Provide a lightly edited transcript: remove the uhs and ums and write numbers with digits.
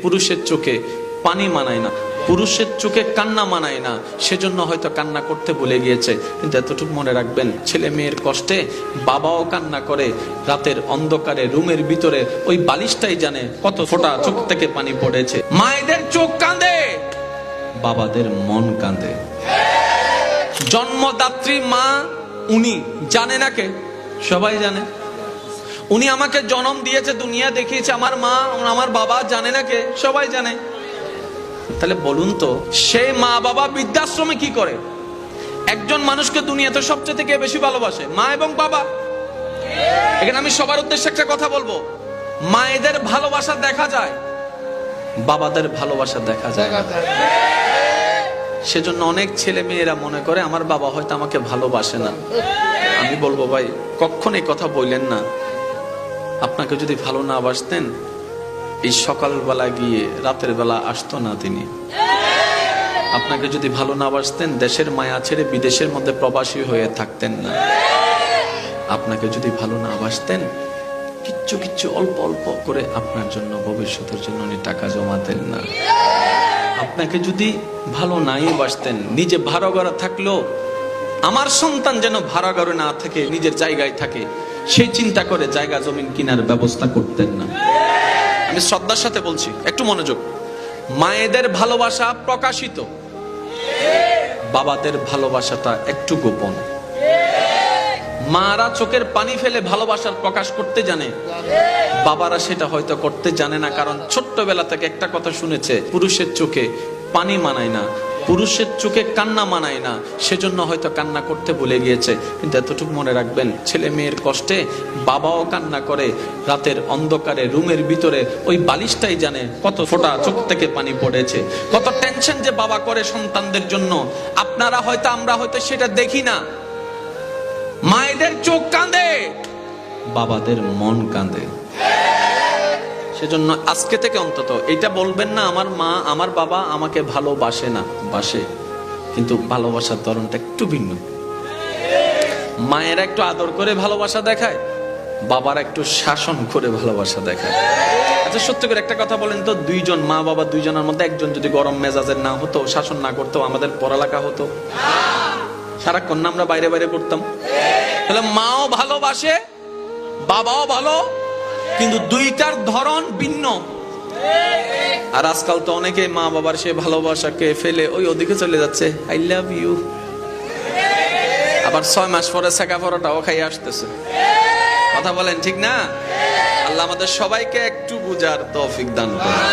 পুরুষের চোখে পানি মানায় না, পুরুষের চোখে কান্না মানায় না, সেজন্য হয়তো কান্না করতে ভুলে গিয়েছে। কিন্তু এতটুকু মনে রাখবেন, ছেলে মেয়ের কষ্টে বাবাও কান্না করে, রাতের অন্ধকারে রুমের ভিতরে ওই বালিশটাই জানে কত ফোঁটা চোখ থেকে পানি পড়েছে। মায়েদের চোখ কাঁদে, বাবাদের মন কাঁদে। জন্মদাত্রী মা উনি জানে না কে? সবাই জানে। উনি আমাকে জন্ম দিয়েছে, দুনিয়া দেখিয়েছে, আমার মা আমার বাবা জানে না কে? সবাই জানে। তাহলে বলুন তো, সেই মা বাবা বৃদ্ধাশ্রমে কি করে? একজন মানুষকে দুনিয়াতে সবচেয়ে থেকে বেশি ভালোবাসে মা এবং বাবা। এখানে আমি সবার উদ্দেশ্যে একটা কথা বলবো, মায়েদের ভালোবাসা দেখা যায়, বাবাদের ভালোবাসা দেখা যায় না। সেজন্য অনেক ছেলে মেয়েরা মনে করে আমার বাবা হয়তো আমাকে ভালোবাসে না। আমি বলবো, ভাই কখনো এই কথা বললেন না। আপনাকে যদি ভালো না বাসতেন, এই সকালবেলা গিয়ে রাতের বেলা আসতো না তিনি। আপনাকে যদি ভালো না বাসতেন, দেশের মায়া ছেড়ে বিদেশের মধ্যে প্রবাসী হয়ে থাকতেন না। আপনাকে যদি ভালো না বাসতেন, কিচ্ছু কিচ্ছু অল্প অল্প করে আপনার জন্য, ভবিষ্যতের জন্য উনি টাকা জমাতেন না। আপনাকে যদি ভালো নাই বাসতেন, নিজে ভাড়া ঘরে থাকলেও আমার সন্তান যেন ভাড়া ঘরে না থাকে, নিজের জায়গায় থাকে, সেই চিন্তা করে জায়গা জমিন কেনার ব্যবস্থা করতেন না। আমি শ্রদ্ধার সাথে বলছি, একটু মনোযোগ। মায়েদের ভালোবাসা প্রকাশিত, বাবাদের ভালোবাসাটা একটু গোপন। মারা চোখের পানি ফেলে ভালোবাসার প্রকাশ করতে জানে, বাবারা সেটা হয়তো করতে জানে না। কারণ ছোট্টবেলা থেকে একটা কথা শুনেছে, পুরুষের চোখে পানি মানায় না, পুরুষের চোখে কান্না মানায় না, সেজন্য হয়তো কান্না করতে ভুলে গিয়েছে। কিন্তু এতটুকু মনে রাখবেন, ছেলে মেয়ের কষ্টে বাবাও কান্না করে, রাতের অন্ধকারে রুমের ভিতরে ওই বালিশটাই জানে কত ফোঁটা চোখ থেকে পানি পড়েছে, কত টেনশন যে বাবা করে সন্তানদের জন্য। আপনারা হয়তো, আমরা হয়তো সেটা দেখি না। মায়েদের চোখ কাঁদে, বাবাদের মন কাঁদে। সেজন্য আজকে থেকে অন্তত এটা বলবেন না, আমার মা আমার বাবা আমাকে ভালোবাসে না। বাসে, কিন্তু ভালোবাসার ধরনটা একটু ভিন্ন। মায়েরা একটু আদর করে ভালোবাসা দেখায়, বাবারা একটু শাসন করে ভালোবাসা দেখায়। আচ্ছা সত্যি করে একটা কথা বলেন তো, দুইজন মা বাবা, দুইজনের মধ্যে একজন যদি গরম মেজাজের না হতো, শাসন না করতো, আমাদের পড়ালেখা হতো? সারাক্ষণ আমরা বাইরে বাইরে পড়তাম। তাহলে মাও ভালোবাসে, বাবাও ভালো, কিন্তু দুইটার ধরন ভিন্ন। আর আজকাল তো অনেকে মা বাবার সে ভালোবাসাকে ফেলে ওই ওদিকে চলে যাচ্ছে, আই লাভ ইউ। আবার 6 মাস পরে ছেঁকা পরোটাও খাই আসতেছে। কথা বলেন ঠিক না? আল্লাহ আমাদের সবাইকে একটু বুঝার তৌফিক দান করুন।